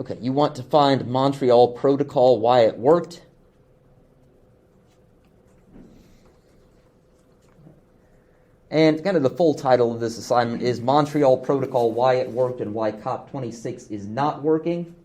Okay, you want to find Montreal Protocol, why it worked. And kind of the full title of this assignment is Montreal Protocol, why it worked and why COP26 is not working.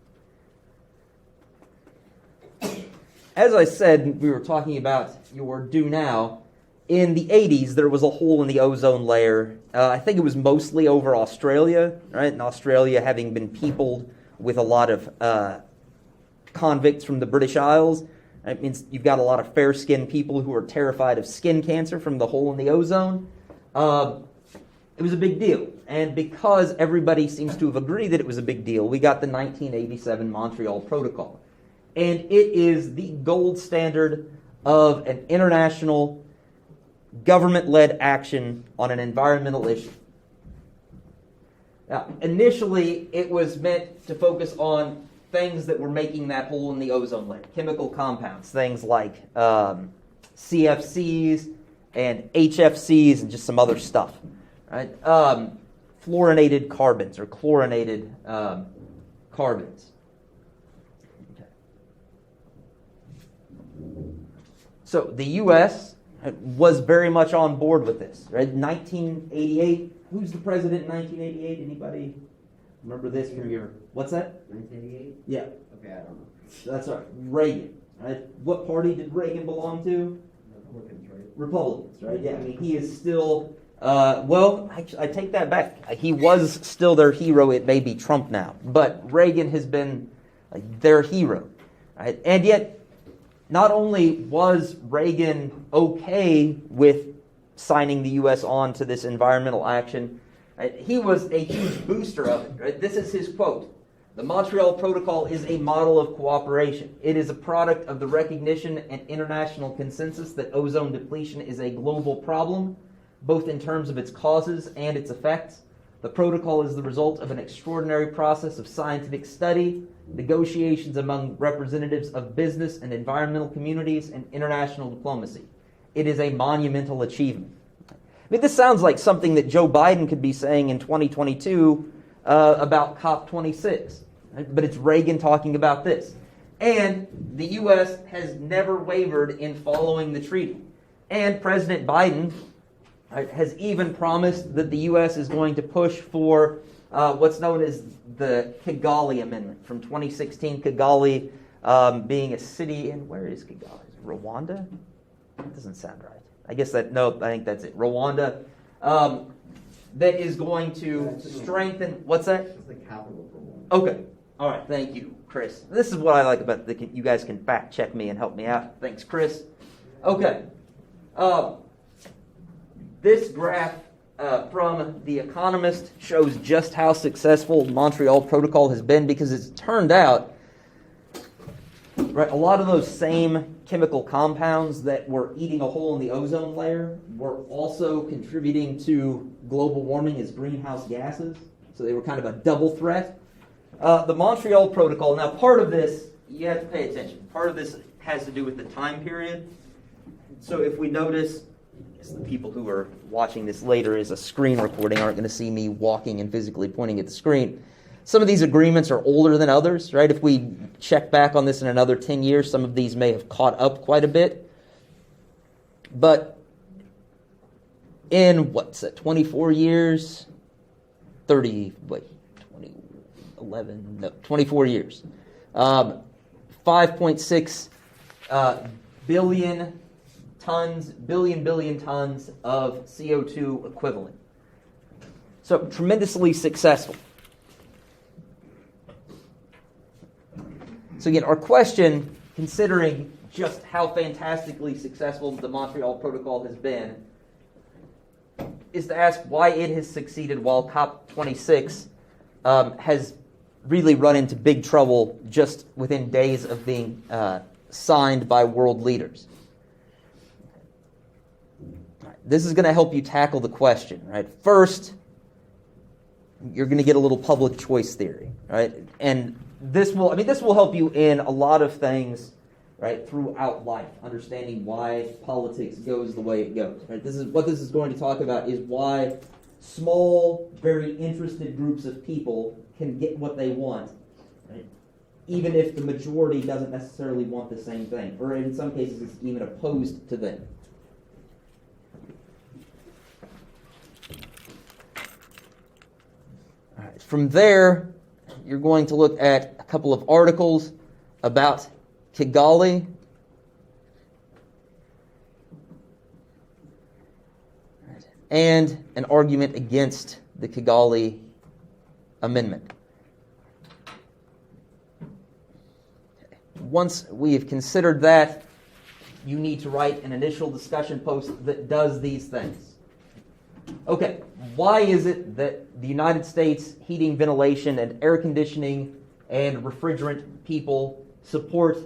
As I said, we were talking about your do now. In the 80s, there was a hole in the ozone layer. I think it was mostly over Australia, right? And Australia having been peopled with a lot of convicts from the British Isles. It means you've got a lot of fair-skinned people who are terrified of skin cancer from the hole in the ozone. It was a big deal. And because everybody seems to have agreed that it was a big deal, we got the 1987 Montreal Protocol. And it is the gold standard of an international government-led action on an environmental issue. Now, initially, it was meant to focus on things that were making that hole in the ozone layer, chemical compounds, things like CFCs and HFCs and just some other stuff, right? Fluorinated carbons or chlorinated carbons. Okay. So the U.S. was very much on board with this, right? 1988. Who's the president in 1988? Anybody remember this from your... What's that? 1988? Yeah. Okay, I don't know. That's right. Reagan, right? What party did Reagan belong to? Republicans, right? Republicans, right? Yeah, I mean, he is still... well, actually, I take that back. He was still their hero. It may be Trump now. But Reagan has been their hero, right? And yet, not only was Reagan okay with signing the U.S. on to this environmental action, right, he was a huge booster of it. Right? This is his quote. The Montreal Protocol is a model of cooperation. It is a product of the recognition and international consensus that ozone depletion is a global problem, both in terms of its causes and its effects. The protocol is the result of an extraordinary process of scientific study, negotiations among representatives of business and environmental communities, and international diplomacy. It is a monumental achievement. I mean, this sounds like something that Joe Biden could be saying in 2022 about COP26, right? But it's Reagan talking about this. And the U.S. has never wavered in following the treaty. And President Biden has even promised that the U.S. is going to push for what's known as the Kigali Amendment from 2016. Kigali being a city in, where is Kigali? Is it Rwanda? That doesn't sound right. I guess that, no, I think that's it. Rwanda. That is going to strengthen, what's that? It's the capital for one. Okay. All right. Thank you, Chris. This is what I like about you guys can fact check me and help me out. Thanks, Chris. Okay. This graph from The Economist shows just how successful the Montreal Protocol has been, because it's turned out, right, a lot of those same chemical compounds that were eating a hole in the ozone layer were also contributing to global warming as greenhouse gases. So they were kind of a double threat. The Montreal Protocol, now part of this, you have to pay attention. Part of this has to do with the time period. So if we notice, the people who are watching this later as a screen recording aren't going to see me walking and physically pointing at the screen. Some of these agreements are older than others, right? If we check back on this in another 10 years, some of these may have caught up quite a bit. But in, 24 years? 24 years. 5.6 billion tons of CO2 equivalent. So tremendously successful. So again, our question, considering just how fantastically successful the Montreal Protocol has been, is to ask why it has succeeded while COP26 has really run into big trouble just within days of being signed by world leaders. This is going to help you tackle the question, right? First, you're going to get a little public choice theory, right? And this will help you in a lot of things, right, throughout life, understanding why politics goes the way it goes, right? This is going to talk about is why small, very interested groups of people can get what they want, right? even if the majority doesn't necessarily want the same thing, or in some cases it's even opposed to them. All right. From there, you're going to look at a couple of articles about Kigali. And an argument against the Kigali Amendment. Once we have considered that, you need to write an initial discussion post that does these things. Okay, why is it that the United States heating, ventilation, and air conditioning and refrigerant people support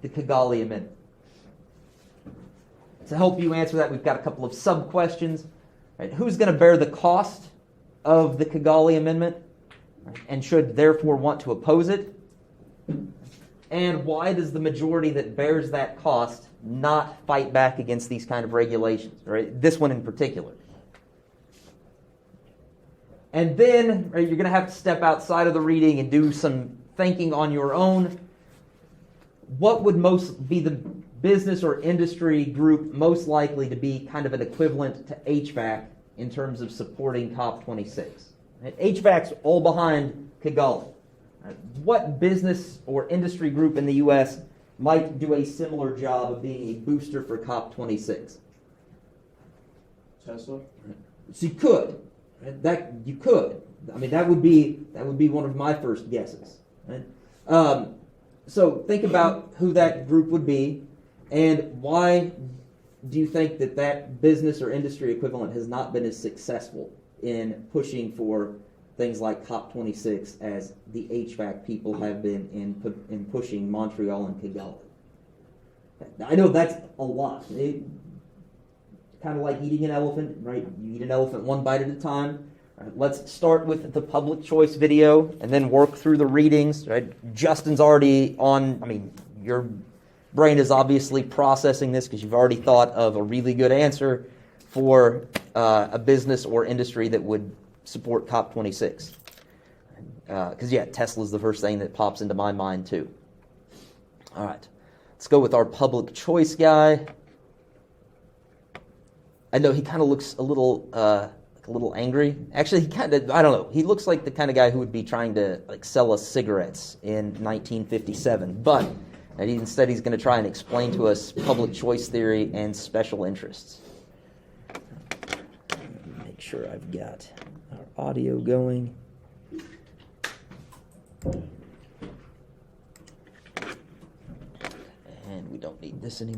the Kigali Amendment? To help you answer that, we've got a couple of sub-questions. Right? Who's going to bear the cost of the Kigali Amendment, right, and should therefore want to oppose it? And why does the majority that bears that cost not fight back against these kind of regulations? Right? This one in particular. And then right, you're going to have to step outside of the reading and do some thinking on your own. What would most be the business or industry group most likely to be kind of an equivalent to HVAC in terms of supporting COP26? Right? HVAC's all behind Kigali. Right? What business or industry group in the U.S. might do a similar job of being a booster for COP26? Tesla? So you could. Right? You could. I mean, that would be one of my first guesses. Right? So think about who that group would be. And why do you think that business or industry equivalent has not been as successful in pushing for things like COP26 as the HVAC people have been in pushing Montreal and Kigali? I know that's a lot. Kind of like eating an elephant, right? You eat an elephant one bite at a time. Right, let's start with the public choice video and then work through the readings. Right? Justin's already on, your brain is obviously processing this because you've already thought of a really good answer for a business or industry that would support COP26. Because, Tesla's the first thing that pops into my mind, too. All right. Let's go with our public choice guy. I know he kind of looks a little angry. Actually, he kind of, I don't know. He looks like the kind of guy who would be trying to sell us cigarettes in 1957. But instead, he's going to try and explain to us public choice theory and special interests. Make sure I've got our audio going. And we don't need this anymore.